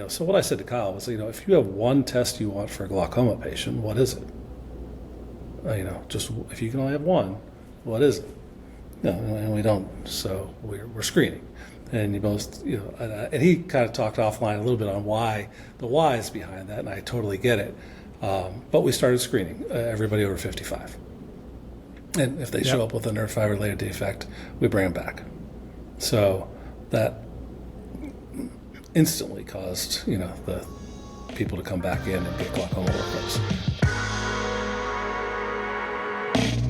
So what I said to Kyle was, if you have one test you want for a glaucoma patient, what is it? Just if you can only have one, what is it? No, and we don't. So we're screening, and and he kind of talked offline a little bit on the whys behind that, and I totally get it. But we started screening everybody over 55, and if they show up with a nerve fiber related defect, we bring them back. So that instantly caused the people to come back in and get glaucoma workups.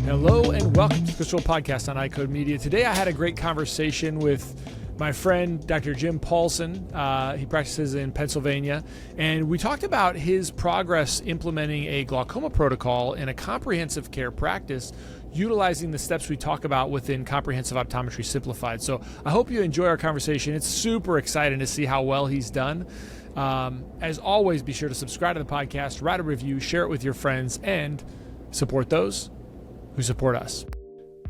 Hello and welcome to the Crystal Podcast on iCode Media. Today I had a great conversation with my friend, Dr. Jim Paulson. He practices in Pennsylvania, and we talked about his progress implementing a glaucoma protocol in a comprehensive care practice, utilizing the steps we talk about within Comprehensive Optometry Simplified. So I hope you enjoy our conversation. It's super exciting to see how well he's done. As always, be sure to subscribe to the podcast, write a review, share it with your friends, and support those who support us.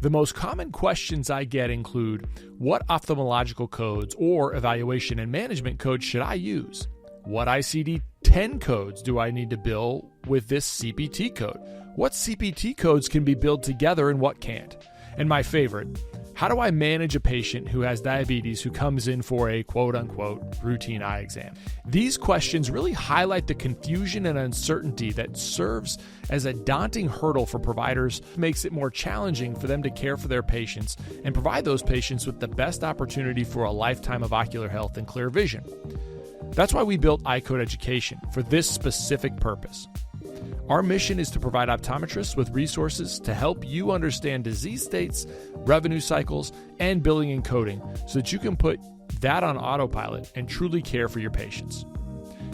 The most common questions I get include, what ophthalmological codes or evaluation and management codes should I use? What ICD-10 codes do I need to bill with this CPT code? What CPT codes can be billed together and what can't? And my favorite, how do I manage a patient who has diabetes who comes in for a quote-unquote routine eye exam? These questions really highlight the confusion and uncertainty that serves as a daunting hurdle for providers, makes it more challenging for them to care for their patients and provide those patients with the best opportunity for a lifetime of ocular health and clear vision. That's why we built iCode Education for this specific purpose. Our mission is to provide optometrists with resources to help you understand disease states, revenue cycles, and billing and coding so that you can put that on autopilot and truly care for your patients.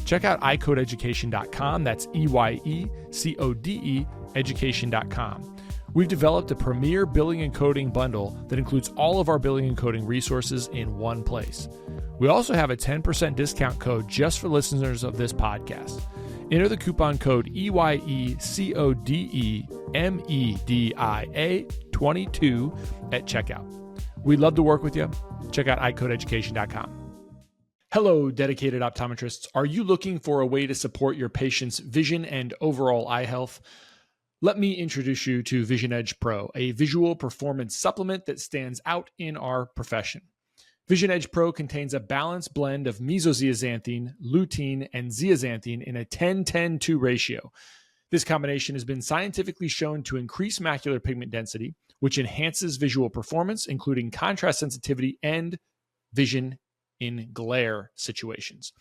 Check out iCodeEducation.com. That's EYECODE education.com. We've developed a premier billing and coding bundle that includes all of our billing and coding resources in one place. We also have a 10% discount code just for listeners of this podcast. Enter the coupon code EYECODEMEDIA22 at checkout. We'd love to work with you. Check out iCodeEducation.com. Hello, dedicated optometrists. Are you looking for a way to support your patient's vision and overall eye health? Let me introduce you to Vision Edge Pro, a visual performance supplement that stands out in our profession. Vision Edge Pro contains a balanced blend of mesozeaxanthine, lutein, and zeaxanthine in a 10-10-2 ratio. This combination has been scientifically shown to increase macular pigment density, which enhances visual performance, including contrast sensitivity and vision in glare situations.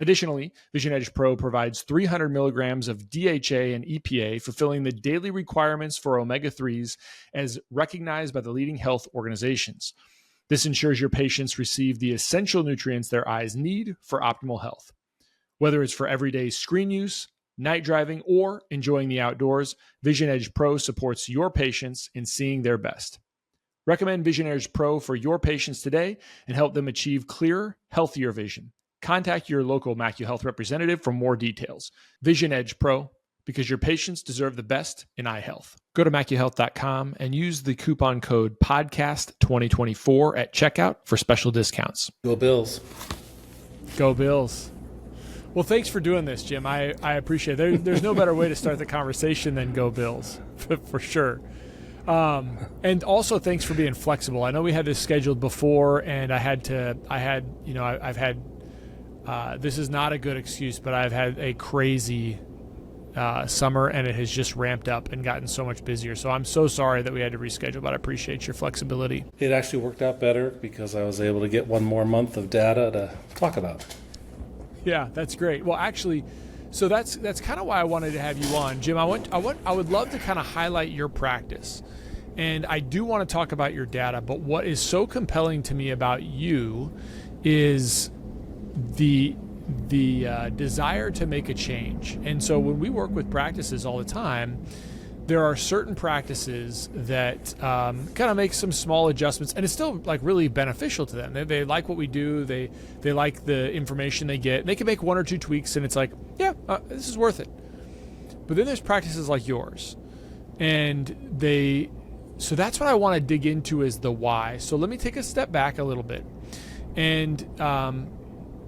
Additionally, Vision Edge Pro provides 300 milligrams of DHA and EPA, fulfilling the daily requirements for omega-3s as recognized by the leading health organizations. This ensures your patients receive the essential nutrients their eyes need for optimal health. Whether it's for everyday screen use, night driving, or enjoying the outdoors, Vision Edge Pro supports your patients in seeing their best. Recommend Vision Edge Pro for your patients today and help them achieve clearer, healthier vision. Contact your local Macu Health representative for more details. Vision Edge Pro, because your patients deserve the best in eye health. Go to macuhealth.com and use the coupon code PODCAST2024 at checkout for special discounts. Go Bills. Go Bills. Well, thanks for doing this, Jim. I appreciate it. There's no better way to start the conversation than Go Bills, for sure. And also thanks for being flexible. I know we had this scheduled before and this is not a good excuse, but I've had a crazy summer and it has just ramped up and gotten so much busier. So I'm so sorry that we had to reschedule, but I appreciate your flexibility. It actually worked out better because I was able to get one more month of data to talk about. Yeah, that's great. Well, actually, so that's kind of why I wanted to have you on, Jim. I would love to kind of highlight your practice, and I do want to talk about your data. But what is so compelling to me about you is the desire to make a change. And so when we work with practices all the time, there are certain practices that kind of make some small adjustments, and it's still like really beneficial to them. They like what we do. They like the information they get. They can make one or two tweaks, and it's like, yeah, this is worth it. But then there's practices like yours, and so that's what I want to dig into is the why. So let me take a step back a little bit, and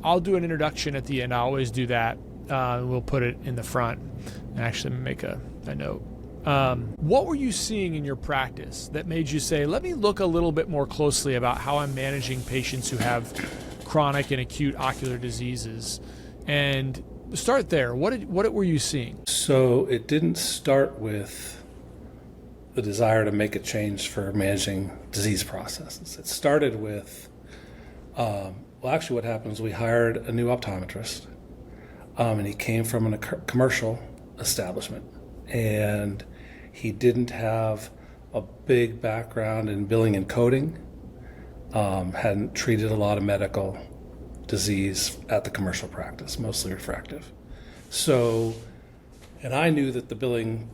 I'll do an introduction at the end. I always do that. We'll put it in the front and actually make a note. What were you seeing in your practice that made you say, let me look a little bit more closely about how I'm managing patients who have chronic and acute ocular diseases? And start there. What were you seeing? So it didn't start with the desire to make a change for managing disease processes. It started with, actually what happened was we hired a new optometrist, and he came from a commercial establishment, and he didn't have a big background in billing and coding, hadn't treated a lot of medical disease at the commercial practice, mostly refractive. So, and I knew that the billing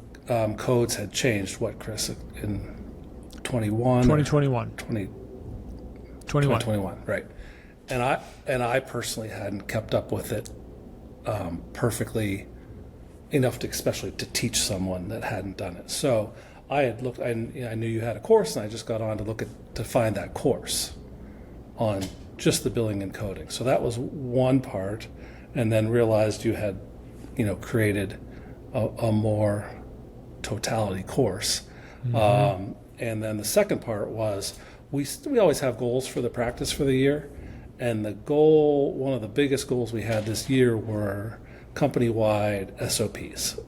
codes had changed, what, Chris, in 2021, 2021, right. And I personally hadn't kept up with it perfectly enough to, especially to teach someone that hadn't done it. So I had looked, I knew you had a course, and I just got on to find that course on just the billing and coding. So that was one part, and then realized you had, created a more totality course. Mm-hmm. And then the second part was we always have goals for the practice for the year, and one of the biggest goals we had this year were company-wide SOPs.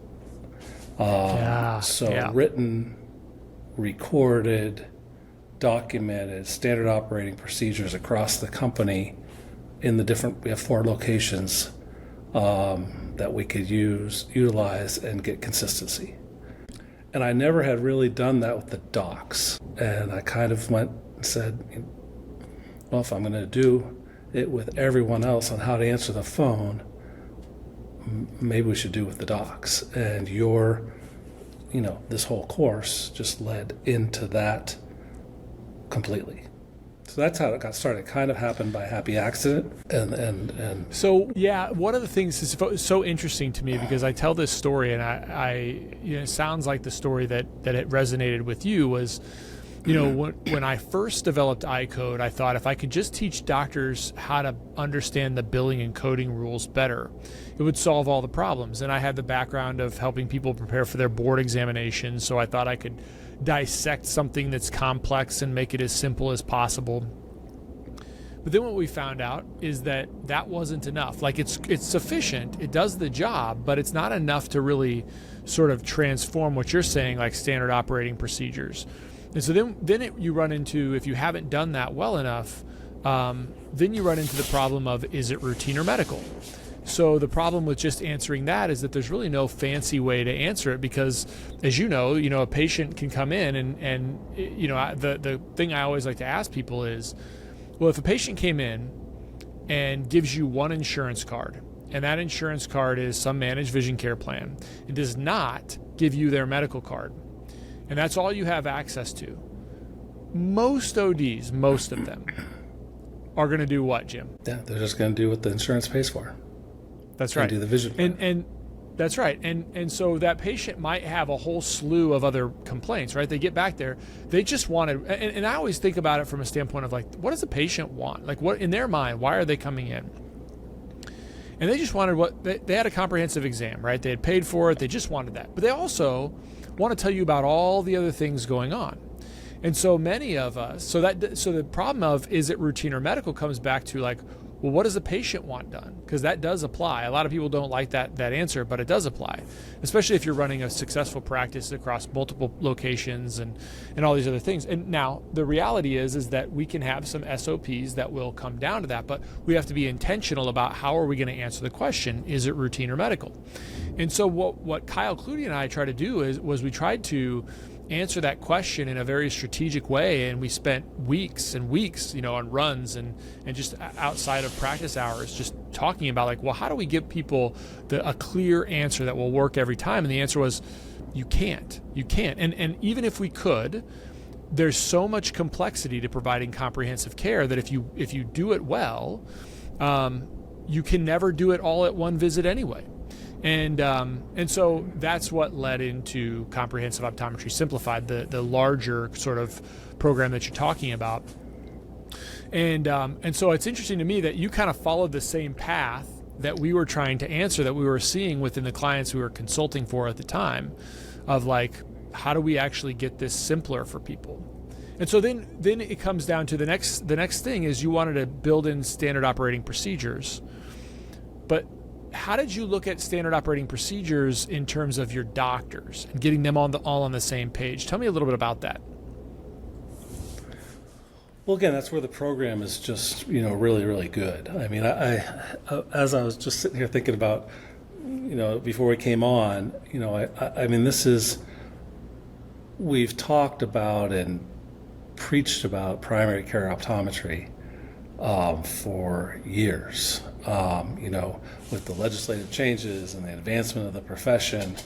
Written, recorded, documented, standard operating procedures across the company we have 4 locations that we could utilize and get consistency. And I never had really done that with the docs. And I kind of went and said, well, if I'm going to do it with everyone else on how to answer the phone, maybe we should do it with the docs. And this whole course just led into that completely. So that's how it got started. It kind of happened by happy accident. And so, yeah, one of the things is so interesting to me, because I tell this story, and it sounds like the story that it resonated with you was, when I first developed iCode, I thought if I could just teach doctors how to understand the billing and coding rules better, it would solve all the problems. And I had the background of helping people prepare for their board examinations, so I thought I could dissect something that's complex and make it as simple as possible. But then what we found out is that wasn't enough. Like it's sufficient, it does the job, but it's not enough to really sort of transform what you're saying, like standard operating procedures. And so then you run into, if you haven't done that well enough, then you run into the problem of, is it routine or medical? So the problem with just answering that is that there's really no fancy way to answer it, because, as you know, a patient can come in and the thing I always like to ask people is, well, if a patient came in and gives you one insurance card, and that insurance card is some managed vision care plan, it does not give you their medical card, and that's all you have access to, most ODs, most of them, are going to do what, Jim? Yeah, they're just going to do what the insurance pays for. That's right. Do the vision plan. And that's right. And so that patient might have a whole slew of other complaints, right? They get back there, they just wanted, and I always think about it from a standpoint of, like, what does the patient want? Like, what in their mind, why are they coming in? And they just wanted they had a comprehensive exam, right? They had paid for it. They just wanted that. But they also want to tell you about all the other things going on. And so many of us, so the problem of, is it routine or medical, comes back to, like, well, what does the patient want done? Because that does apply. A lot of people don't like that answer, but it does apply, especially if you're running a successful practice across multiple locations and all these other things. And now the reality is that we can have some SOPs that will come down to that, but we have to be intentional about how are we going to answer the question, is it routine or medical? And so what Kyle Clutie and I try to do was we tried to answer that question in a very strategic way, and we spent weeks and weeks, on runs and just outside of practice hours, just talking about, like, well, how do we give people a clear answer that will work every time? And the answer was, you can't. And even if we could, there's so much complexity to providing comprehensive care that if you do it well, you can never do it all at one visit anyway. And so that's what led into Comprehensive Optometry Simplified, the larger sort of program that you're talking about. And so it's interesting to me that you kind of followed the same path that we were trying to answer, that we were seeing within the clients we were consulting for at the time, of like, how do we actually get this simpler for people? And so then it comes down to the next thing is you wanted to build in standard operating procedures. But how did you look at standard operating procedures in terms of your doctors and getting them all on the same page? Tell me a little bit about that. Well, again, that's where the program is just, really, really good. I mean, I as I was just sitting here thinking about, before we came on, I mean, we've talked about and preached about primary care optometry for years, with the legislative changes and the advancement of the profession.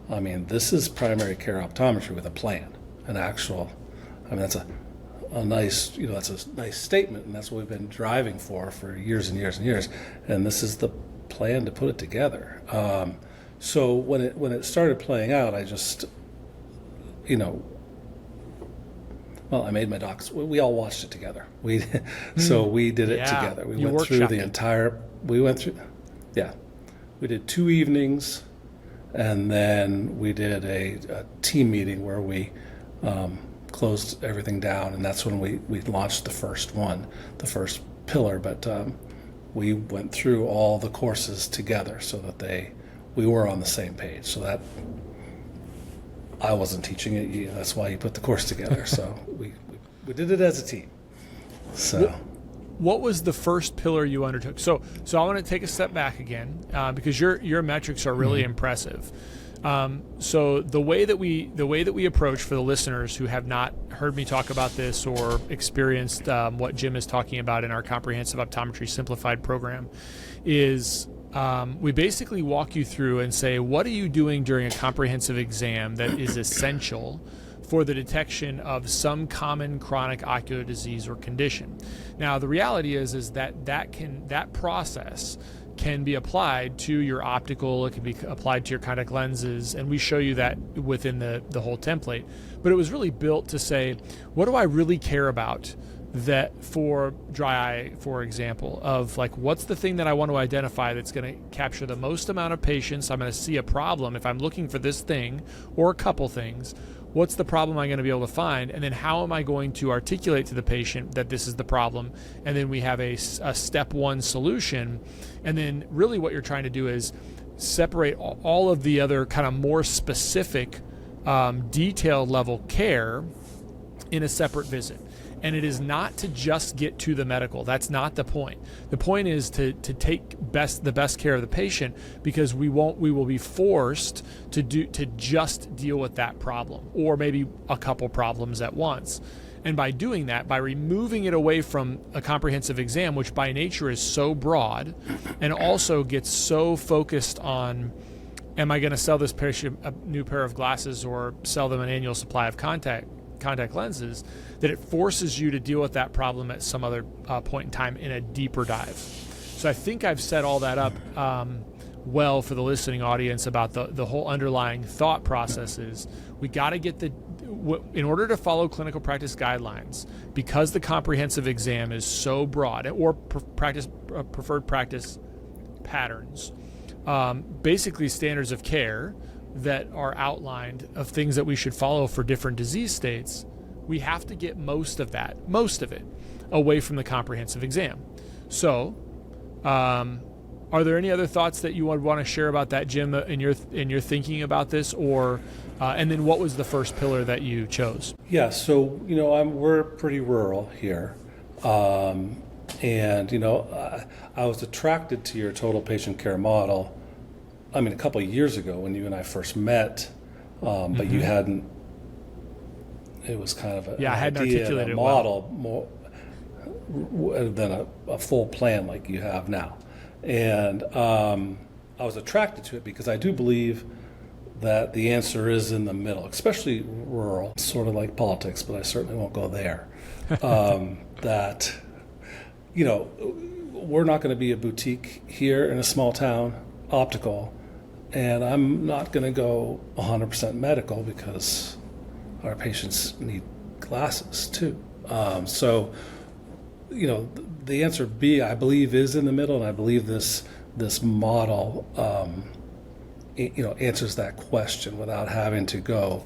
I mean, this is primary care optometry with a plan, that's a nice, that's a nice statement, and that's what we've been driving for years and years and years. And this is the plan to put it together. So when it started playing out, I just, I made my docs. We all watched it together. So we did it together. We went through the entire. We did 2 evenings, and then we did a team meeting where we closed everything down, and that's when we launched the first first pillar. But we went through all the courses together so that we were on the same page. So that I wasn't teaching it. That's why you put the course together. So we did it as a team. So. What was the first pillar you undertook? So I want to take a step back again because your metrics are really impressive. So the way that we approach, for the listeners who have not heard me talk about this or experienced what Jim is talking about in our Comprehensive Optometry Simplified program, is we basically walk you through and say, what are you doing during a comprehensive exam that is essential for the detection of some common chronic ocular disease or condition? Now, the reality is that process can be applied to your optical, it can be applied to your contact lenses, and we show you that within the whole template. But it was really built to say, what do I really care about that for dry eye, for example, of like, what's the thing that I want to identify that's going to capture the most amount of patients? I'm going to see a problem. If I'm looking for this thing or a couple things, what's the problem I'm going to be able to find? And then how am I going to articulate to the patient that this is the problem? And then we have a step 1 solution. And then really what you're trying to do is separate all of the other kind of more specific detailed level care in a separate visit. And it is not to just get to the medical. That's not the point. The point is to take the best care of the patient, because we will be forced to just deal with that problem or maybe a couple problems at once. And by doing that, by removing it away from a comprehensive exam, which by nature is so broad and also gets so focused on, am I going to sell this patient a new pair of glasses or sell them an annual supply of contact lenses, that it forces you to deal with that problem at some other point in time in a deeper dive. So I think I've set all that up well for the listening audience about the whole underlying thought process. Is we got to get in order to follow clinical practice guidelines, because the comprehensive exam is so broad, or preferred practice patterns, basically standards of care that are outlined of things that we should follow for different disease states, we have to get most of it away from the comprehensive exam. So, are there any other thoughts that you would want to share about that, Jim, in your thinking about this, or and then what was the first pillar that you chose? Yeah, so we're pretty rural here, and I was attracted to your total patient care model. I mean, a couple of years ago when you and I first met, but you hadn't. It was kind of I hadn't articulated a model more than a full plan like you have now, and I was attracted to it because I do believe that the answer is in the middle, especially rural. It's sort of like politics, but I certainly won't go there. That we're not going to be a boutique here in a small town optical. And I'm not going to go 100% medical because our patients need glasses too. So the answer B, I believe, is in the middle, and I believe this model, answers that question without having to go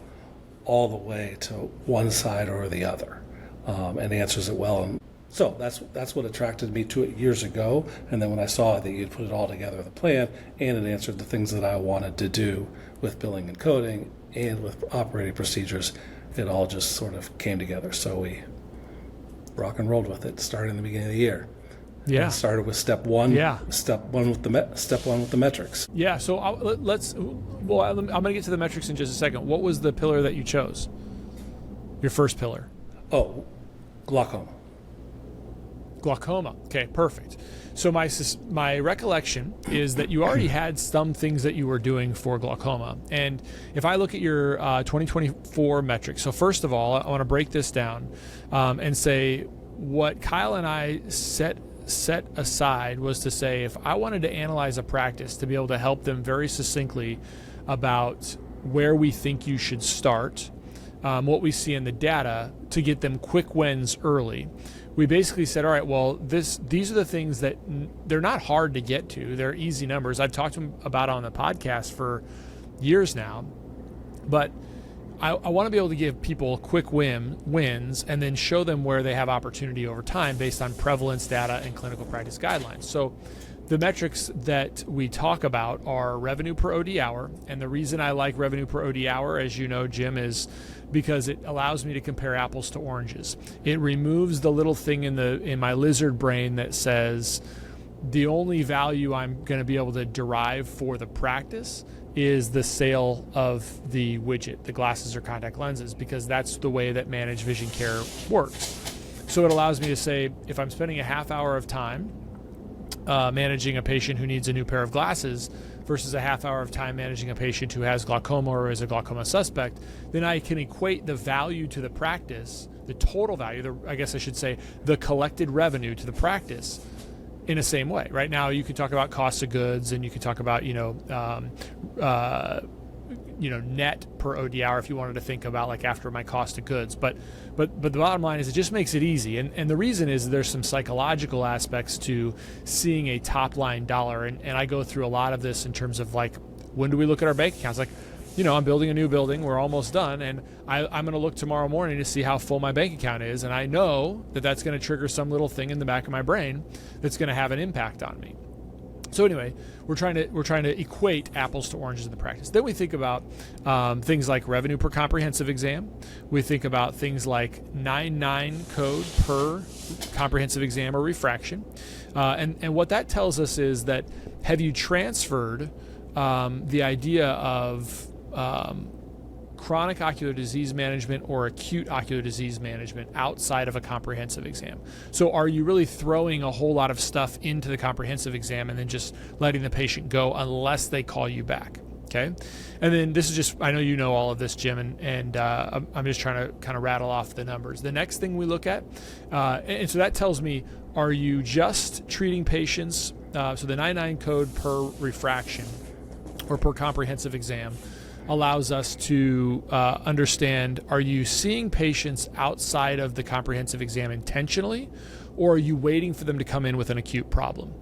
all the way to one side or the other, and answers it well. And so that's what attracted me to it years ago. And then when I saw that you'd put it all together with a plan, and it answered the things that I wanted to do with billing and coding and with operating procedures, it all just sort of came together. So we rock and rolled with it, starting in the beginning of the year. Yeah. It started with step one. Yeah. Step one with the metrics. Yeah. So I'm going to get to the metrics in just a second. What was the pillar that you chose? Your first pillar? Oh, glaucoma. Glaucoma. Okay, perfect. So my recollection is that you already had some things that you were doing for glaucoma. And if I look at your 2024 metrics, so first of all, I want to break this down and say what Kyle and I set aside was to say, if I wanted to analyze a practice to be able to help them very succinctly about where we think you should start, what we see in the data to get them quick wins early, we basically said, all right, well, these are the things that they're not hard to get to. They're easy numbers. I've talked to them about on the podcast for years now, but I want to be able to give people quick wins and then show them where they have opportunity over time based on prevalence data and clinical practice guidelines. So the metrics that we talk about are revenue per OD hour. And the reason I like revenue per OD hour, as you know, Jim, is because it allows me to compare apples to oranges. It removes the little thing in my lizard brain that says the only value I'm going to be able to derive for the practice is the sale of the widget, the glasses or contact lenses, because that's the way that managed vision care works. So it allows me to say, if I'm spending a half hour of time managing a patient who needs a new pair of glasses versus a half hour of time managing a patient who has glaucoma or is a glaucoma suspect, then I can equate the value to the practice, the total value, I guess I should say, the collected revenue to the practice in the same way. Right now, you can talk about cost of goods, and you can talk about net per OD hour if you wanted to think about like after my cost of goods. But the bottom line is it just makes it easy. And the reason is there's some psychological aspects to seeing a top line dollar. And I go through a lot of this in terms of like, when do we look at our bank accounts? Like, I'm building a new building. We're almost done. And I'm going to look tomorrow morning to see how full my bank account is. And I know that that's going to trigger some little thing in the back of my brain that's going to have an impact on me. So anyway, we're trying to equate apples to oranges in the practice. Then we think about things like revenue per comprehensive exam. We think about things like 99 code per comprehensive exam or refraction. And what that tells us is that have you transferred the idea of chronic ocular disease management or acute ocular disease management outside of a comprehensive exam? So are you really throwing a whole lot of stuff into the comprehensive exam and then just letting the patient go unless they call you back? Okay. And then this is just, I know you know all of this, Jim, and I'm just trying to kind of rattle off the numbers. The next thing we look at, and so that tells me, are you just treating patients, so the 99 code per refraction or per comprehensive exam allows us to understand, are you seeing patients outside of the comprehensive exam intentionally, or are you waiting for them to come in with an acute problem?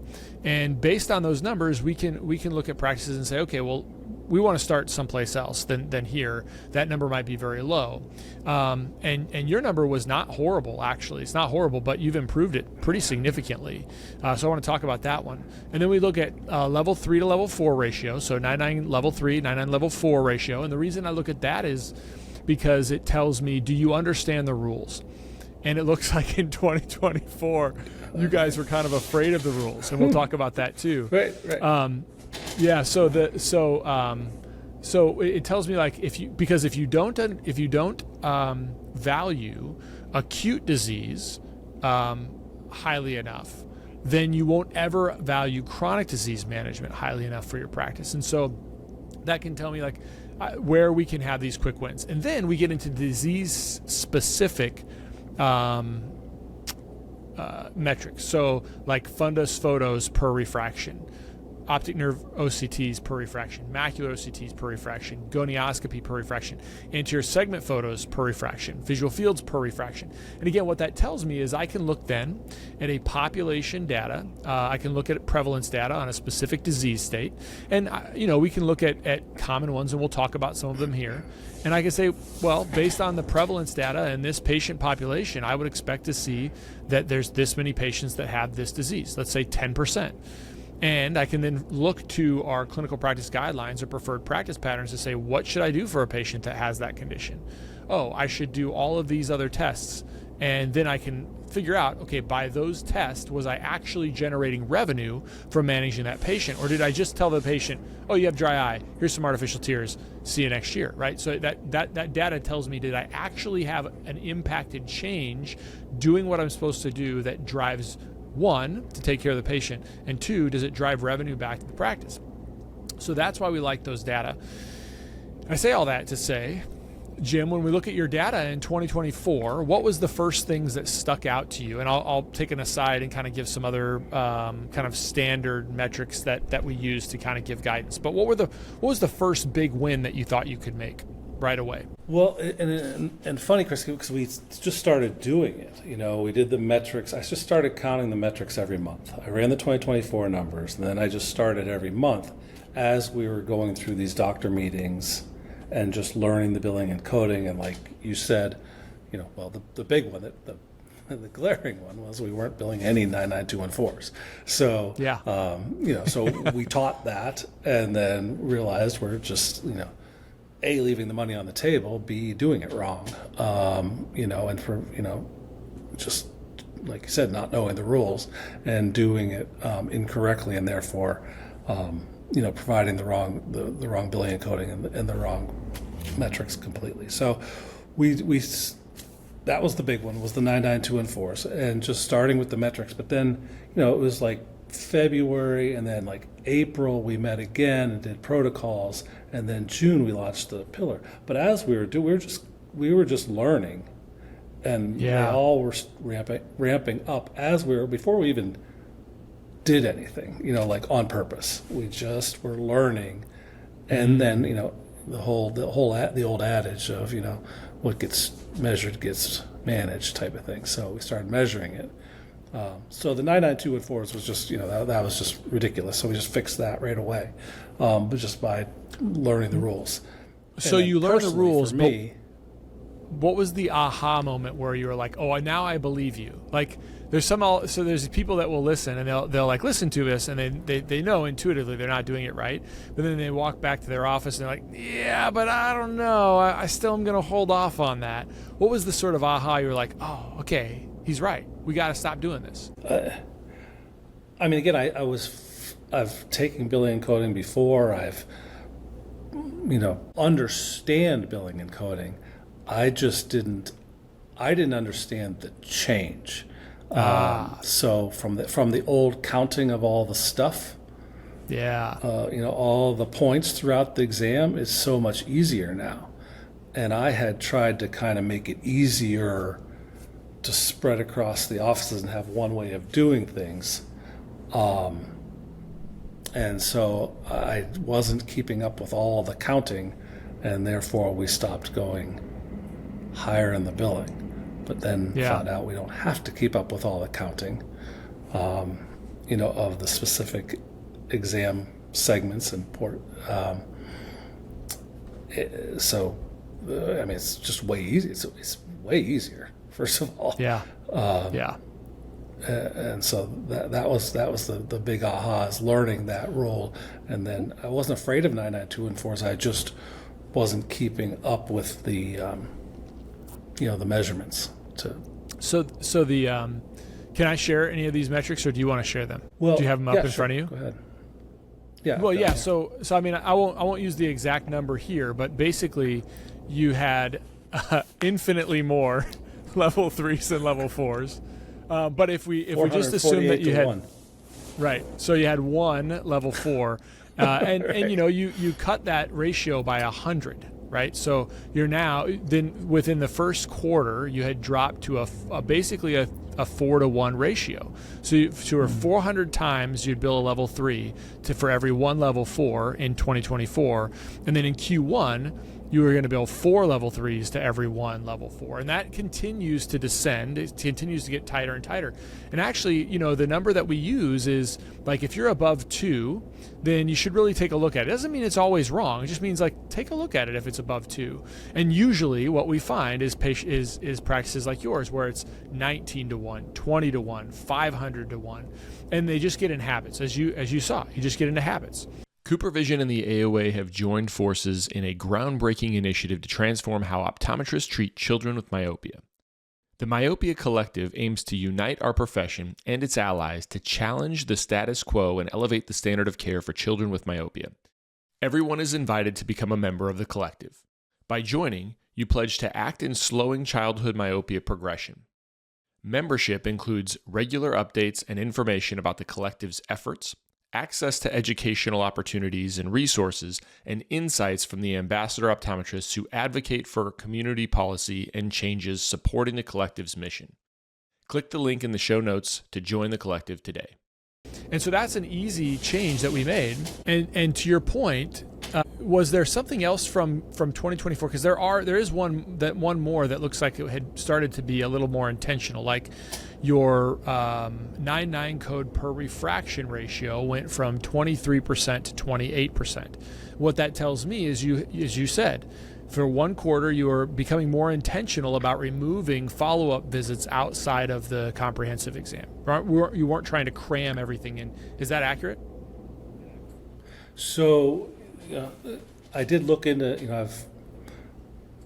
And based on those numbers, we can look at practices and say, okay, well, we want to start someplace else than here. That number might be very low. And your number was not horrible, actually. It's not horrible, but you've improved it pretty significantly. So I want to talk about that one. And then we look at level 3 to level 4 ratio. So 99 level 3, 99 level 4 ratio. And the reason I look at that is because it tells me, do you understand the rules? And it looks like in 2024, you guys were kind of afraid of the rules. And we'll talk about that too. Right. Yeah. So it tells me like if you don't value acute disease highly enough, then you won't ever value chronic disease management highly enough for your practice. And so that can tell me like where we can have these quick wins. And then we get into disease specific metrics. So like fundus photos per refraction. optic nerve OCTs per refraction, macular OCTs per refraction, gonioscopy per refraction, anterior segment photos per refraction, visual fields per refraction. And again, what that tells me is I can look then at a population data. I can look at prevalence data on a specific disease state. And, we can look at common ones, and we'll talk about some of them here. And I can say, well, based on the prevalence data in this patient population, I would expect to see that there's this many patients that have this disease, let's say 10%. And I can then look to our clinical practice guidelines or preferred practice patterns to say, what should I do for a patient that has that condition? Oh, I should do all of these other tests. And then I can figure out, okay, by those tests, was I actually generating revenue from managing that patient? Or did I just tell the patient, oh, you have dry eye, here's some artificial tears, see you next year, right? So that data tells me, did I actually have an impacted change doing what I'm supposed to do that drives, one, to take care of the patient, and two, does it drive revenue back to the practice? So that's why we like those data. I say all that to say, Jim, when we look at your data in 2024, what was the first things that stuck out to you? And I'll take an aside and kind of give some other kind of standard metrics that we use to kind of give guidance. But what was the first big win that you thought you could make right away? Well, and funny, Chris, because we just started doing it. We did the metrics. I just started counting the metrics every month. I ran the 2024 numbers, and then I just started every month as we were going through these doctor meetings and just learning the billing and coding. And like you said, the big one, the glaring one was we weren't billing any 99214s. So, yeah. So we taught that and then realized we're just, A, leaving the money on the table, B, doing it wrong, and for, just like you said, not knowing the rules and doing it incorrectly, and therefore, providing the wrong billing and coding and the wrong metrics completely. So we that was the big one, was the 99214s, and just starting with the metrics. But then, it was like February, and then like April we met again and did protocols, and then June we launched the pillar. But as we were just learning, and they all were ramping up as before we even did anything, like on purpose. We just were learning, and then the old adage of what gets measured gets managed type of thing. So we started measuring it. So the 99214s was just that was just ridiculous. So we just fixed that right away, but just by learning the rurules. So you learned the rules. For me, what was the aha moment where you were like, oh, now I believe you? Like, there's people that will listen, and they'll like listen to this, and they know intuitively they're not doing it right, but then they walk back to their office and they're like, yeah, but I don't know, I still am going to hold off on that. What was the sort of aha you were like, oh, okay, he's right, we got to stop doing this? Again, I've taken billing and coding before. I've understand billing and coding. I didn't understand the change. So from the old counting of all the stuff, all the points throughout the exam is so much easier now. And I had tried to kind of make it easier to spread across the offices and have one way of doing things. And so I wasn't keeping up with all the counting, and therefore we stopped going higher in the billing. But then found out we don't have to keep up with all the counting, of the specific exam segments and port. It's just way easy. It's way easier, first of all. And so that was the big aha, is learning that rule. And then I wasn't afraid of 99214s. I just wasn't keeping up with the the measurements. So the can I share any of these metrics, or do you want to share them? Well, do you have them up in front of you? Go ahead. Yeah. Well, yeah. So I won't use the exact number here, but basically, you had infinitely more level 3s than level 4s. But if we just assume that you had 1. Right, so you had one level 4, and you cut that ratio by 100. right? So you're now, then within the first quarter, you had dropped to basically a 4-to-1 ratio. So for 400 times, you'd bill a level 3 for every one level 4 in 2024. And then in Q1, you were going to bill 4 level 3s to every one level 4. And that continues to descend. It continues to get tighter and tighter. And actually, the number that we use is, like, if you're above 2, then you should really take a look at it. It doesn't mean it's always wrong. It just means, like, take a look at it if it's above 2. And usually what we find is practices like yours, where it's 19-to-1, 20-to-1, 500-to-1. And they just get in habits. As you saw, you just get into habits. CooperVision and the AOA have joined forces in a groundbreaking initiative to transform how optometrists treat children with myopia. The Myopia Collective aims to unite our profession and its allies to challenge the status quo and elevate the standard of care for children with myopia. Everyone is invited to become a member of the collective. By joining, you pledge to act in slowing childhood myopia progression. Membership includes regular updates and information about the collective's efforts, access to educational opportunities and resources, and insights from the ambassador optometrists who advocate for community policy and changes supporting the collective's mission. Click the link in the show notes to join the collective today. And so that's an easy change that we made. And to your point, was there something else from 2024? Because there is one more that looks like it had started to be a little more intentional, like your 9/9 code per refraction ratio went from 23% to 28%. What that tells me is, as you said, for one quarter, you are becoming more intentional about removing follow-up visits outside of the comprehensive exam. You weren't trying to cram everything in. Is that accurate? So, I did look into, I've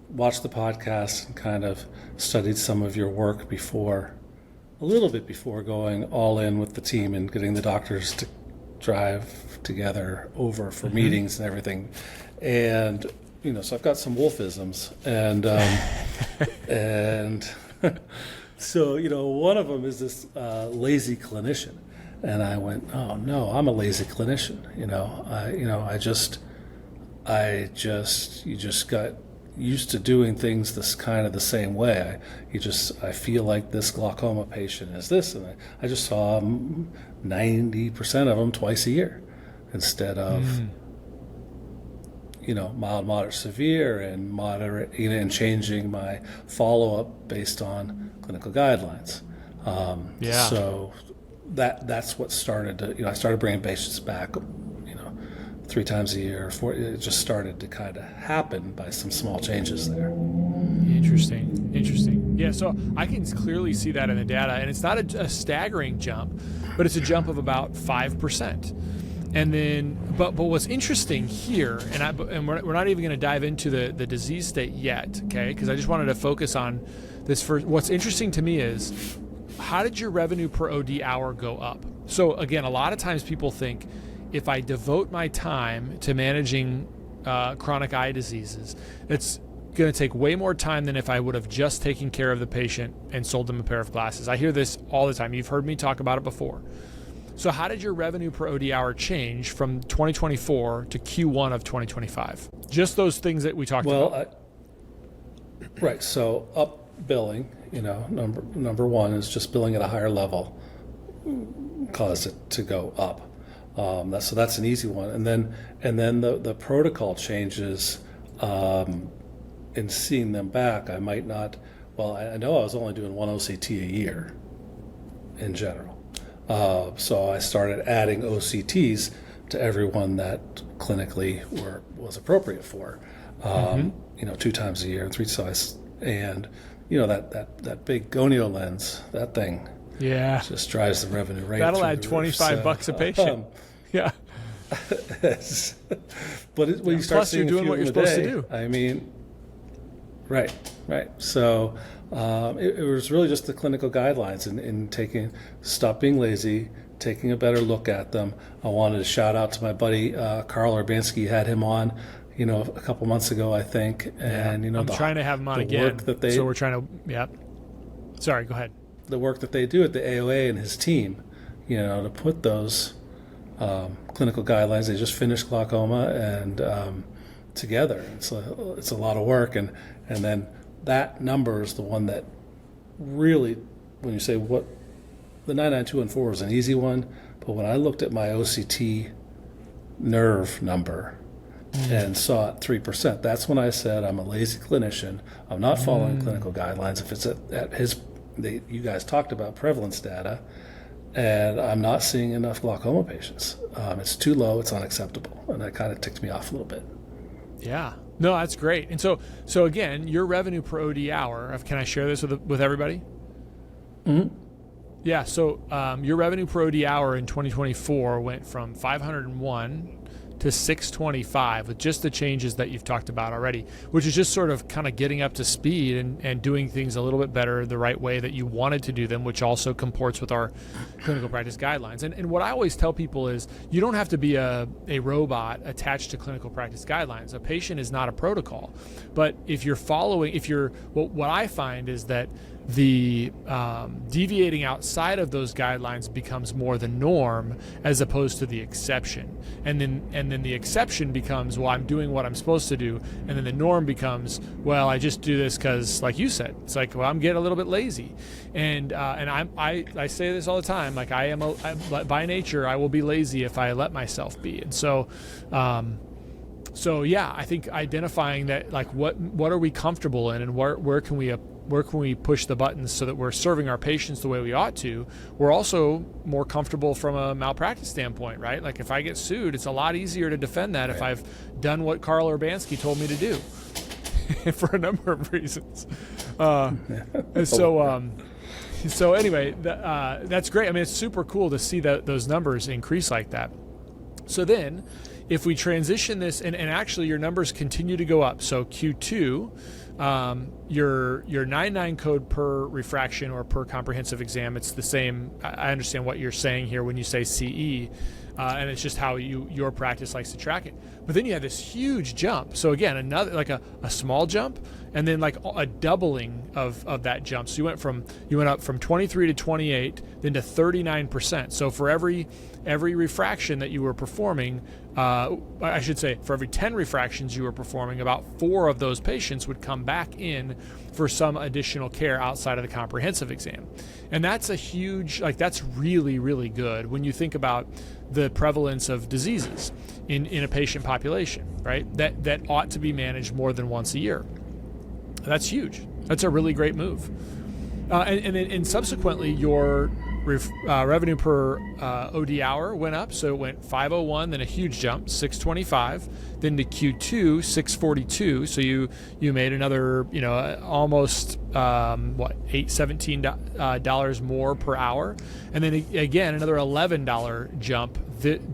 watched the podcast and kind of studied some of your work a little bit before going all in with the team and getting the doctors to drive together over for meetings and everything. And, so I've got some Wolfisms, and and so, one of them is this lazy clinician. And I went, oh no, I'm a lazy clinician. You just got used to doing things this kind of the same way. I feel like this glaucoma patient is this, and I just saw 90% of them twice a year instead of mild, moderate, severe, and moderate, and changing my follow-up based on clinical guidelines. So that's what started to, I started bringing patients back, 3 times a year. It just started to kind of happen by some small changes there. Interesting. Yeah, so I can clearly see that in the data, and it's not a staggering jump, but it's a jump of about 5%. And then, but what's interesting here, and we're not even going to dive into the disease state yet, okay? Because I just wanted to focus on this first. What's interesting to me is, how did your revenue per OD hour go up? So again, a lot of times people think, if I devote my time to managing chronic eye diseases, it's going to take way more time than if I would have just taken care of the patient and sold them a pair of glasses. I hear this all the time. You've heard me talk about it before. So how did your revenue per OD hour change from 2024 to Q1 of 2025? Just those things that we talked about. Right. So up billing, number one is just billing at a higher level caused it to go up. So that's an easy one. And then the protocol changes, in seeing them back, I might not, I know I was only doing one OCT a year in general. So I started adding OCTs to everyone that clinically was appropriate for, 2 times a year, 3 size. And, that big gonio lens, that thing, just drives the revenue rate. That'll add $25 a patient. Yeah. But when you start plus seeing you're doing what you're supposed to do. I mean, right. So it was really just the clinical guidelines and stop being lazy, taking a better look at them. I wanted to shout out to my buddy Carl Urbanski. Had him on, a couple months ago, I think. And I'm trying to have him on again. So we're trying to. Sorry, go ahead. The work that they do at the AOA and his team, to put those clinical guidelines. They just finished glaucoma, and together. It's a lot of work, and then that number is the one that really, when you say what the 99214 was an easy one, but when I looked at my OCT nerve number and saw it 3%, that's when I said I'm a lazy clinician. I'm not following clinical guidelines. If it's you guys talked about prevalence data, and I'm not seeing enough glaucoma patients. It's too low. It's unacceptable, and that kind of ticked me off a little bit. Yeah. No, that's great. And so again, your revenue per OD hour, can I share this with everybody? Mm-hmm. Yeah. So your revenue per OD hour in 2024 went from 501 to 625 with just the changes that you've talked about already, which is just sort of kind of getting up to speed and doing things a little bit better the right way that you wanted to do them, which also comports with our clinical practice guidelines. And what I always tell people is you don't have to be a robot attached to clinical practice guidelines. A patient is not a protocol. But if you're following, what I find is that the deviating outside of those guidelines becomes more the norm as opposed to the exception, and then the exception becomes, well, I'm doing what I'm supposed to do, and then the norm becomes, well, I just do this because, like you said, it's like, well, I'm getting a little bit lazy, and I say this all the time, like I by nature I will be lazy if I let myself be, and so yeah, I think identifying that, like what are we comfortable in, and where can we push the buttons so that we're serving our patients the way we ought to. We're also more comfortable from a malpractice standpoint, right? Like if I get sued, it's a lot easier to defend that if I've done what Karl Urbanski told me to do for a number of reasons. And so anyway, that's great. I mean, it's super cool to see those numbers increase like that. So then if we transition this, and actually your numbers continue to go up. So Q2, your 99 code per refraction or per comprehensive exam, it's the same. I understand what you're saying here when you say CE, and it's just how your practice likes to track it. But then you have this huge jump. So again, another like a small jump, and then like a doubling of that jump. So you went up from 23 to 28, then to 39%. So for every refraction that you were performing, I should say for every 10 refractions you were performing, about 4 of those patients would come back in for some additional care outside of the comprehensive exam. And that's a huge, like that's really, really good when you think about the prevalence of diseases in a patient population, right? That ought to be managed more than once a year. That's huge. That's a really great move. And subsequently, your revenue per OD hour went up. So it went 501, then a huge jump, 625, then to Q2, 642. So you made another, almost $17 more per hour, and then again another $11 jump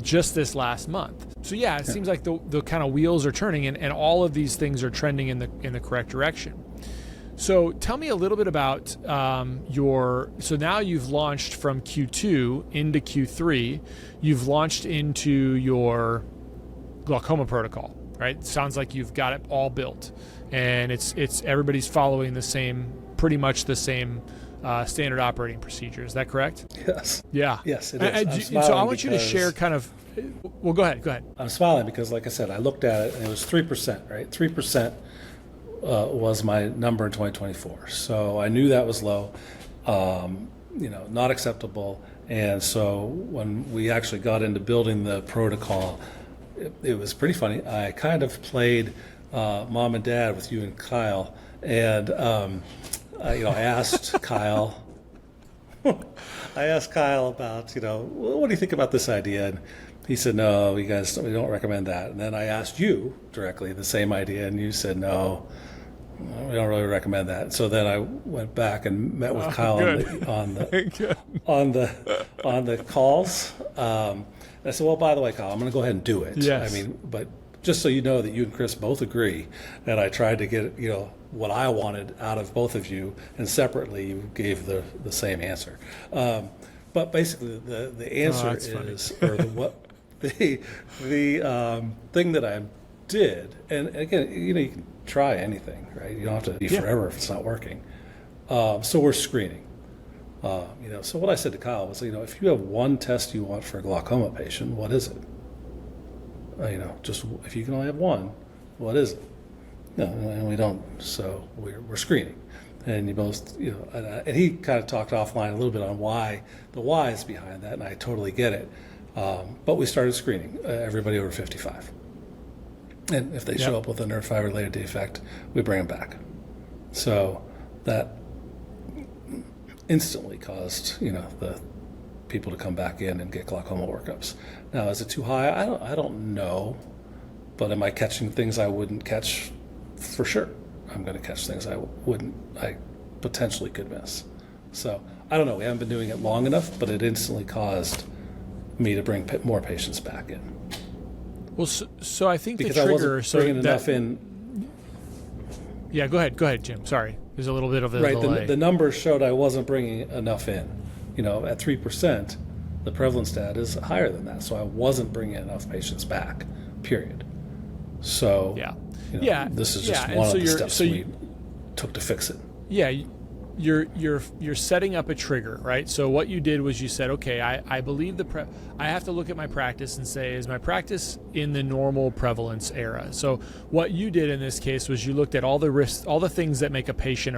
just this last month. So yeah, it seems like the kind of wheels are turning, and all of these things are trending in the correct direction. So tell me a little bit about so now you've launched from Q2 into Q3, you've launched into your glaucoma protocol, right? Sounds like you've got it all built, and it's everybody's following pretty much the same standard operating procedure. Is that correct? Yes. Yeah. Yes, it is. So I want you to share kind of, well, go ahead. I'm smiling because, like I said, I looked at it and it was 3%, right? 3%. Was my number in 2024. So I knew that was low, not acceptable. And so when we actually got into building the protocol, it was pretty funny. I kind of played mom and dad with you and Kyle. And, I asked Kyle, about, what do you think about this idea? And he said, no, we don't recommend that. And then I asked you directly the same idea, and you said, no, we don't really recommend that. So then I went back and met with Kyle on the calls. I said, well, by the way, Kyle, I'm going to go ahead and do it. Yes. I mean, but just so you know that you and Chris both agree, and I tried to get, what I wanted out of both of you, and separately you gave the same answer. But basically the answer is, or the thing that I did, and again, you can try anything, right? You don't have to be forever if it's not working. So we're screening. So what I said to Kyle was, if you have one test you want for a glaucoma patient, what is it? Just if you can only have one, what is it? No, and we don't. So we're screening, and and he kind of talked offline a little bit on why the whys behind that, and I totally get it. But we started screening everybody over 55, and if they show up with a nerve fiber related defect, we bring them back. So that instantly caused the people to come back in and get glaucoma workups. Now, is it too high? I don't know, but am I catching things I wouldn't catch? For sure, I'm going to catch things I potentially could miss. So I don't know. We haven't been doing it long enough, but it instantly caused me to bring more patients back in. Well, so I think because the trigger. I wasn't bringing enough in. Yeah, go ahead, Jim. Sorry, there's a little bit of a right. delay. The numbers showed I wasn't bringing enough in. At 3%, the prevalence stat is higher than that, so I wasn't bringing enough patients back. Period. So this is just one of the steps we took to fix it. Yeah, you're setting up a trigger, right? So what you did was you said, okay, I believe I have to look at my practice and say, is my practice in the normal prevalence era? So what you did in this case was you looked at all the risks, all the things that make a patient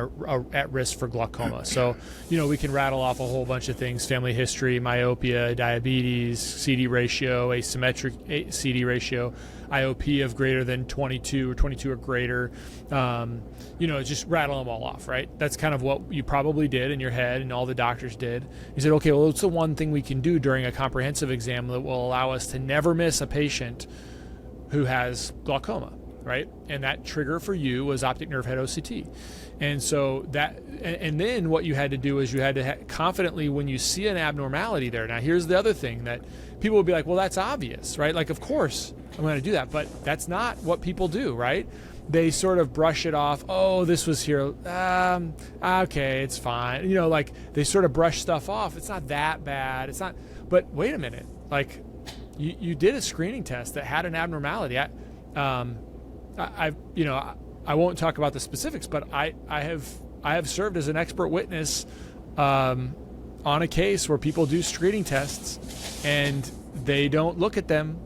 at risk for glaucoma. So, we can rattle off a whole bunch of things: family history, myopia, diabetes, CD ratio, asymmetric CD ratio, IOP of greater than 22 or 22 or greater. Just rattle them all off, right? That's kind of what you probably did in your head, and all the doctors did. You said, okay, well, what's the one thing we can do during a comprehensive exam that will allow us to never miss a patient who has glaucoma, right? And that trigger for you was optic nerve head OCT. And so and then what you had to do is you had to confidently, when you see an abnormality there. Now, here's the other thing that people will be like, well, that's obvious, right? Like, of course I'm going to do that, but that's not what people do, right? They sort of brush it off. Oh, this was here. Okay, it's fine. They sort of brush stuff off. It's not that bad. It's not. But wait a minute. Like, you did a screening test that had an abnormality. I won't talk about the specifics, but I have served as an expert witness on a case where people do screening tests and they don't look at them,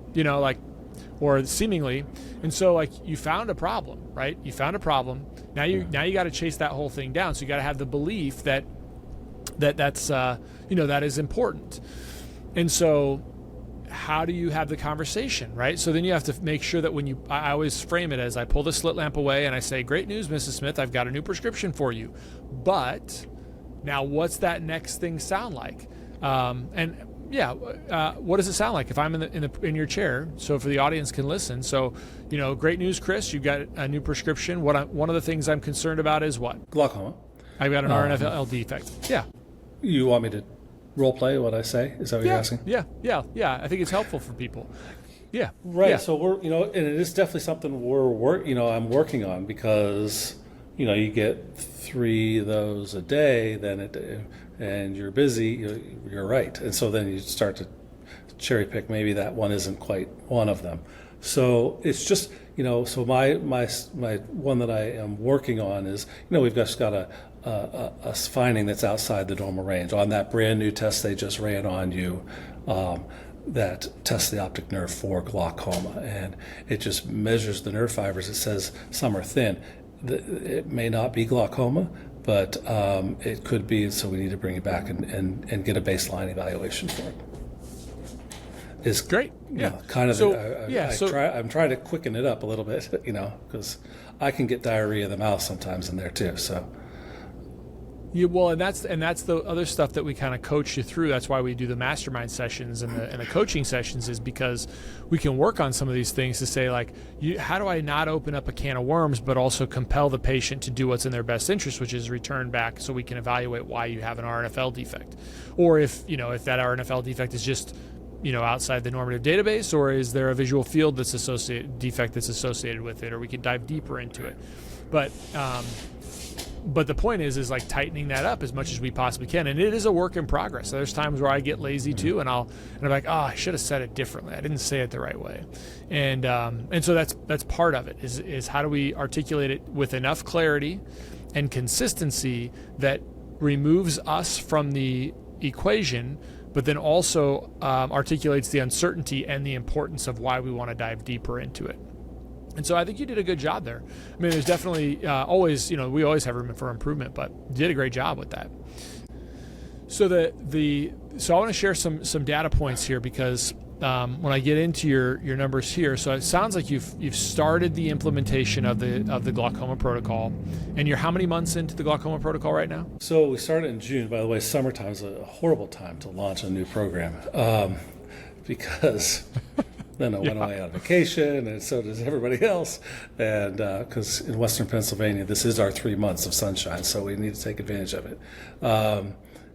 or seemingly. And so you found a problem, right? You found a problem. Now you got to chase that whole thing down. So you got to have the belief that's that is important. And so how do you have the conversation, right? So then you have to make sure that I always frame it as I pull the slit lamp away and I say, great news, Mrs. Smith, I've got a new prescription for you. But now what's that next thing sound like? What does it sound like if I'm in your chair? So for the audience can listen. So, great news, Chris. You've got a new prescription. One of the things I'm concerned about is what? Glaucoma. I've got an RNFL defect. Yeah. You want me to role play what I say? Is that what you're asking? Yeah. I think it's helpful for people. Yeah. Right. Yeah. So we're, and it is definitely something I'm working on, because, you get 3 of those a day, and you're busy, you're right. And so then you start to cherry pick, maybe that one isn't quite one of them. So it's just, so my one that I am working on is, we've just got a finding that's outside the normal range on that brand new test they just ran on you, that tests the optic nerve for glaucoma, and it just measures the nerve fibers. It says some are thin. It may not be glaucoma, but it could be, so we need to bring it back and get a baseline evaluation for it. It's great. Yeah. Kind of. I'm trying to quicken it up a little bit, because I can get diarrhea of the mouth sometimes in there too. So. Yeah, well, and that's the other stuff that we kind of coach you through. That's why we do the mastermind sessions and the coaching sessions, is because we can work on some of these things to say, how do I not open up a can of worms, but also compel the patient to do what's in their best interest, which is return back so we can evaluate why you have an RNFL defect, or if that RNFL defect is just outside the normative database, or is there a visual field defect that's associated with it, or we could dive deeper into it. But the point is tightening that up as much as we possibly can, and it is a work in progress. There's times where I get lazy too, and I'm like, I should have said it differently. I didn't say it the right way, and so that's part of it. Is how do we articulate it with enough clarity and consistency that removes us from the equation, but then also articulates the uncertainty and the importance of why we want to dive deeper into it. And so I think you did a good job there. I mean, there's definitely always, we always have room for improvement, but you did a great job with that. So so I want to share some data points here because when I get into your numbers here, so it sounds like you've started the implementation of the glaucoma protocol, and you're how many months into the glaucoma protocol right now? So we started in June. By the way, summertime is a horrible time to launch a new program because then I went away on vacation, and so does everybody else. And because in Western Pennsylvania, this is our 3 months of sunshine, so we need to take advantage of it.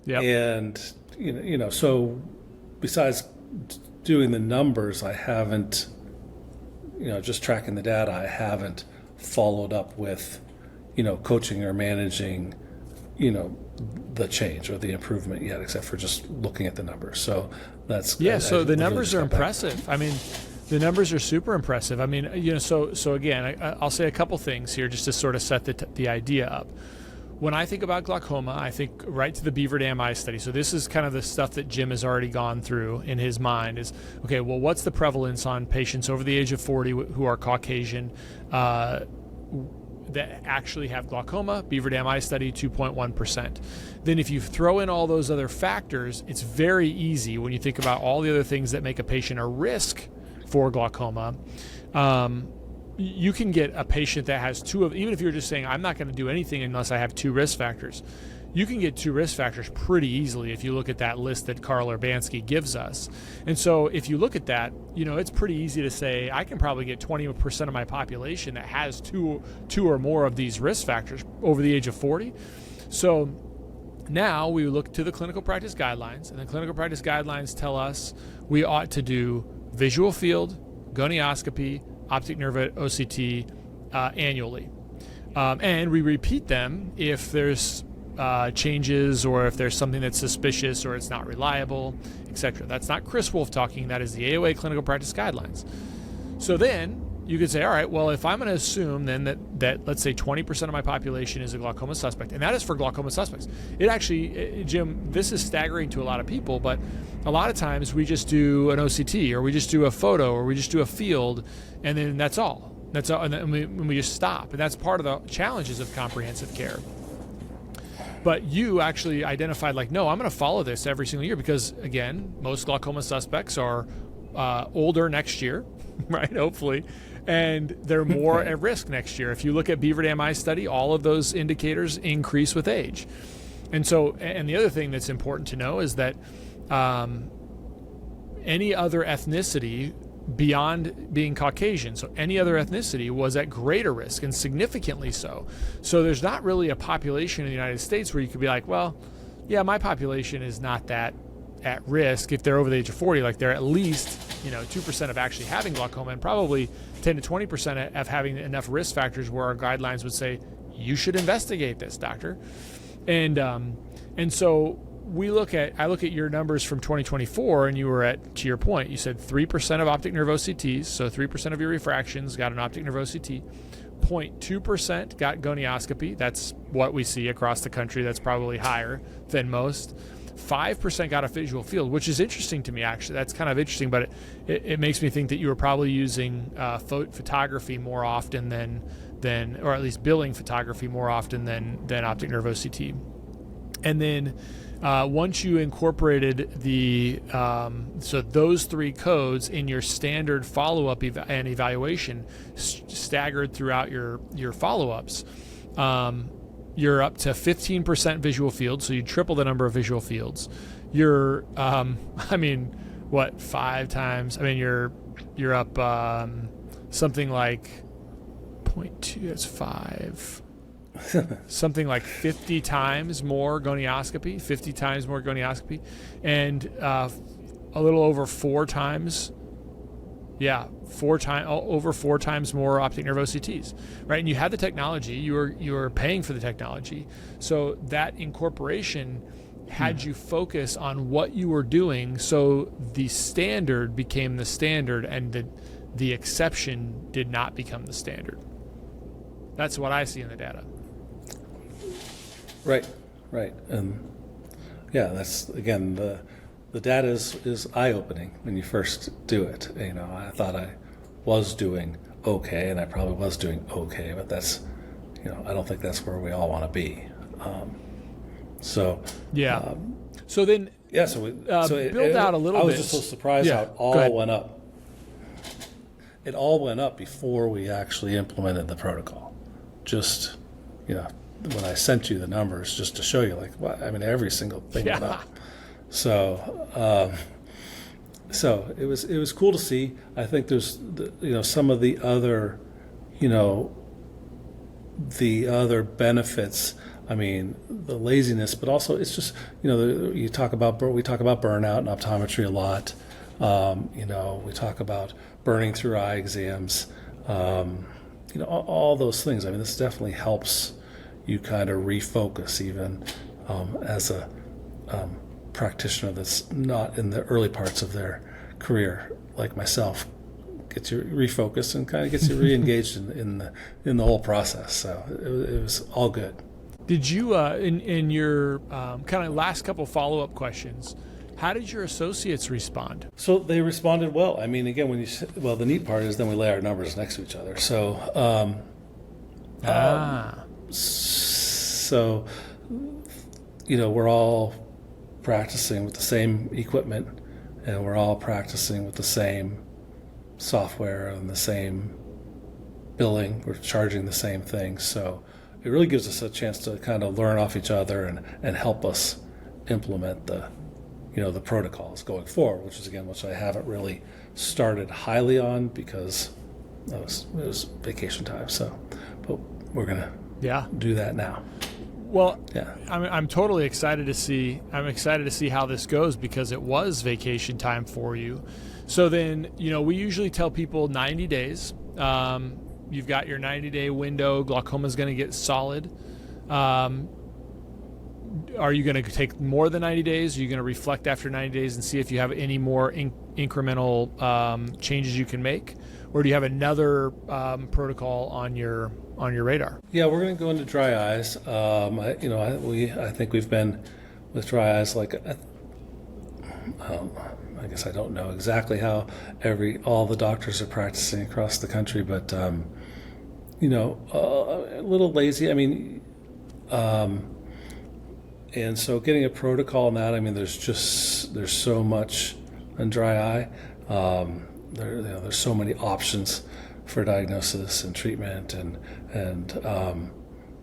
Yep. And so besides doing the numbers, I haven't, just tracking the data, I haven't followed up with, coaching or managing, the change or the improvement yet, except for just looking at the numbers. So that's So the numbers are impressive. I mean, the numbers are super impressive. I mean, so again, I'll say a couple things here just to sort of set the idea up. When I think about glaucoma, I think right to the Beaver Dam eye study. So this is kind of the stuff that Jim has already gone through in his mind is, okay, well, what's the prevalence on patients over the age of 40 who are Caucasian that actually have glaucoma? Beaver Dam eye study, 2.1%. Then if you throw in all those other factors, it's very easy when you think about all the other things that make a patient a risk for glaucoma. You can get a patient that has even if you're just saying, I'm not going to do anything unless I have 2 risk factors, you can get 2 risk factors pretty easily if you look at that list that Karl Urbanski gives us. And so if you look at that, it's pretty easy to say, I can probably get 20% of my population that has two or more of these risk factors over the age of 40. So now we look to the clinical practice guidelines, and the clinical practice guidelines tell us we ought to do visual field, gonioscopy, optic nerve OCT annually. And we repeat them if there's changes or if there's something that's suspicious or it's not reliable, etc. That's not Chris Wolfe talking. That is the AOA clinical practice guidelines. So then you could say, all right, well, if I'm going to assume then that let's say 20% of my population is a glaucoma suspect, and that is for glaucoma suspects. It actually, Jim, this is staggering to a lot of people, but a lot of times we just do an OCT or we just do a photo or we just do a field, and then that's all. That's all, and then we just stop. And that's part of the challenges of comprehensive care. But you actually identified no, I'm going to follow this every single year because, again, most glaucoma suspects are older next year, right, hopefully, and they're more at risk next year. If you look at Beaver Dam eye study, all of those indicators increase with age. And so, and the other thing that's important to know is that any other ethnicity beyond being Caucasian, so any other ethnicity was at greater risk and significantly so. So there's not really a population in the United States where you could be like, well, yeah, my population is not that at risk if they're over the age of 40, they're at least 2% of actually having glaucoma and probably 10 to 20% of having enough risk factors where our guidelines would say you should investigate this, doctor. And so I look at your numbers from 2024, and you were at, to your point, you said 3% of optic nerve OCTs, so 3% of your refractions got an optic nerve OCT. 0.2% got gonioscopy. That's what we see across the country. That's probably higher than most. 5% got a visual field, which is interesting to me, actually. That's kind of interesting, but it makes me think that you were probably using photography more often than, or at least billing photography more often than optic nerve OCT. And then once you incorporated so those 3 codes in your standard follow-up and evaluation staggered throughout your follow-ups, you're up to 15% visual field, so you triple the number of visual fields. You're, 5 times? You're up something like 0.2. That's 5. Something like 50 times more gonioscopy, and a little over 4 times. Yeah, over 4 times more optic nerve OCTs, right? And you had the technology, you were paying for the technology, so that incorporation had you focus on what you were doing, so the standard became the standard, and the exception did not become the standard. That's what I see in the data. Right. That's, again, the data is eye-opening when you first do it. I thought I was doing okay, and I probably was doing okay, but that's, I don't think that's where we all want to be. So Yeah. So then, yeah, so build out a little bit. I was just so surprised how it all went up. It all went up before we actually implemented the protocol. Just, when I sent you the numbers, just to show you, like, every single thing went up. So, so it was cool to see. I think there's, some of the other, the other benefits. I mean, the laziness, but also it's just, we talk about burnout in optometry a lot. We talk about burning through eye exams, all those things. I mean, this definitely helps you kind of refocus, even as a practitioner that's not in the early parts of their career, like myself. Gets you refocused and kind of gets you re-engaged in the whole process. So it was all good. Did you, in your kind of last couple follow-up questions, how did your associates respond? So they responded well. I mean, again, the neat part is then we lay our numbers next to each other. So, so, we're all practicing with the same equipment, and we're all practicing with the same software and the same billing. We're charging the same thing. So it really gives us a chance to kind of learn off each other and help us implement the protocols going forward, which I haven't really started highly on because it was vacation time. So, but we're gonna do that now. Well, yeah. I'm totally excited to see. I'm excited to see how this goes because it was vacation time for you. So then, we usually tell people 90 days. You've got your 90-day window. Glaucoma is going to get solid. Are you going to take more than 90 days? Are you going to reflect after 90 days and see if you have any more incremental changes you can make? Or do you have another protocol on your radar? Yeah, we're going to go into dry eyes. I think we've been with dry eyes I guess I don't know exactly how all the doctors are practicing across the country, but a little lazy. I mean, and so getting a protocol on that. I mean, there's so much in dry eye. There's so many options for diagnosis and treatment, and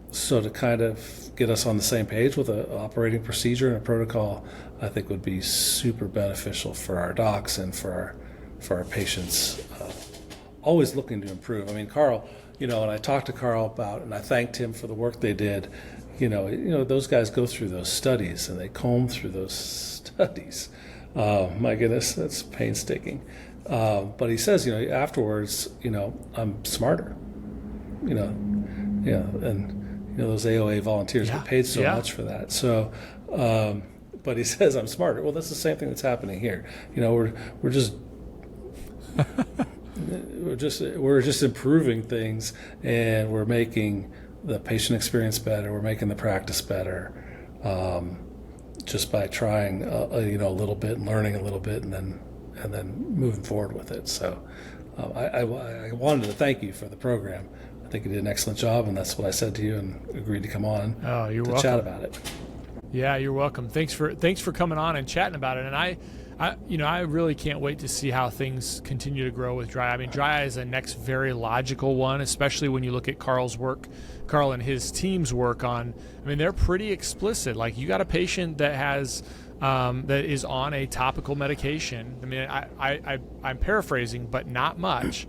so to kind of get us on the same page with an operating procedure and a protocol, I think would be super beneficial for our docs and for our patients. Always looking to improve. I mean, Carl, and I talked to Carl about, and I thanked him for the work they did. Those guys go through those studies and they comb through those studies. My goodness, that's painstaking. But he says, afterwards, I'm smarter. And those AOA volunteers get paid so much for that. So, but he says I'm smarter. Well, that's the same thing that's happening here. We're just we're just improving things, and we're making the patient experience better. We're making the practice better, just by trying a little bit and learning a little bit, and then moving forward with it. So, I wanted to thank you for the program. I think you did an excellent job, and that's what I said to you, and agreed to come on to chat about it. Yeah, you're welcome. Thanks for coming on and chatting about it. And I really can't wait to see how things continue to grow with dry eye. I mean, dry eye is a next very logical one, especially when you look at Carl and his team's work on. I mean, they're pretty explicit. Like, you got a patient that has that is on a topical medication. I mean, I'm paraphrasing, but not much.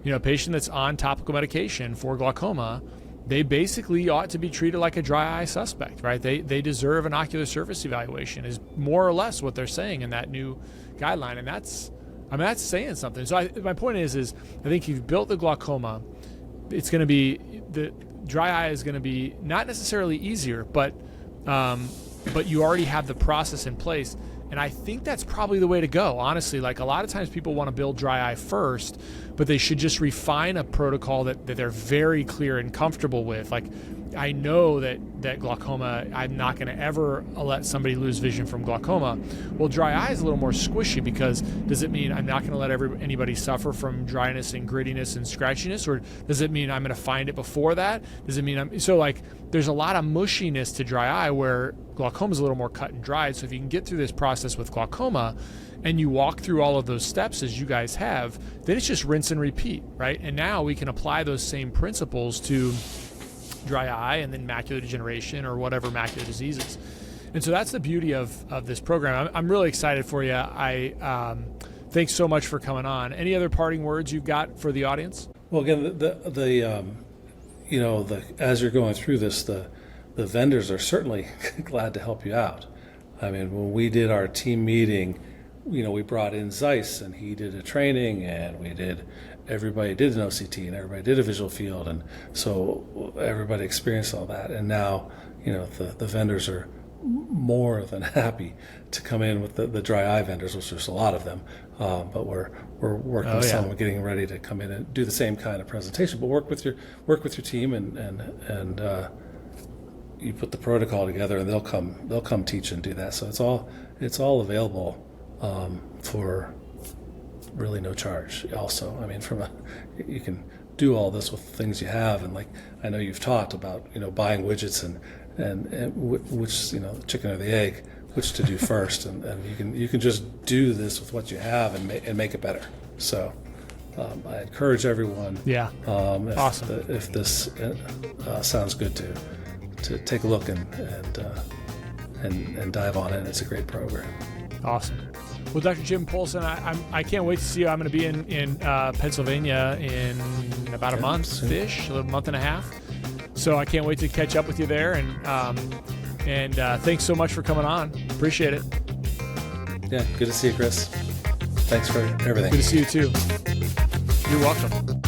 A patient that's on topical medication for glaucoma, they basically ought to be treated like a dry eye suspect, right? They deserve an ocular surface evaluation, is more or less what they're saying in that new guideline, and that's saying something. So my point is I think you've built the glaucoma. It's going to be, the dry eye is going to be not necessarily easier, but you already have the process in place. And I think that's probably the way to go, honestly. Like, a lot of times people want to build dry eye first, but they should just refine a protocol that they're very clear and comfortable with. Like, I know that glaucoma, I'm not going to ever let somebody lose vision from glaucoma. Well, dry eye is a little more squishy, because does it mean I'm not going to let anybody suffer from dryness and grittiness and scratchiness, or does it mean I'm going to find it before that? Does it mean there's a lot of mushiness to dry eye, where glaucoma is a little more cut and dried. So if you can get through this process with glaucoma and you walk through all of those steps as you guys have, then it's just rinse and repeat, right? And now we can apply those same principles to dry eye and then macular degeneration or whatever macular diseases. And so that's the beauty of this program. I'm really excited for you. Thanks so much for coming on. Any other parting words you've got for the audience? Well, again, as you're going through this, the vendors are certainly glad to help you out. I mean, when we did our team meeting, we brought in Zeiss, and he did a training, and everybody did an OCT, and everybody did a visual field, and so everybody experienced all that. And now, the vendors are more than happy to come in with the dry eye vendors, which there's a lot of them, but we're working with some, getting ready to come in and do the same kind of presentation, but work with your team, and you put the protocol together, and they'll come teach and do that. So it's all available for really no charge. Also, I mean, you can do all this with things you have, and like I know you've talked about, buying widgets and which, chicken or the egg, which to do first, and you can just do this with what you have and make it better. So I encourage everyone. Yeah. Awesome. If this sounds good to take a look and dive on it. It's a great program. Awesome. Well, Dr. Jim Paulson, I can't wait to see you. I'm going to be in Pennsylvania in about a month-ish, a month and a half. So I can't wait to catch up with you there. And thanks so much for coming on. Appreciate it. Yeah, good to see you, Chris. Thanks for everything. Good to see you too. You're welcome.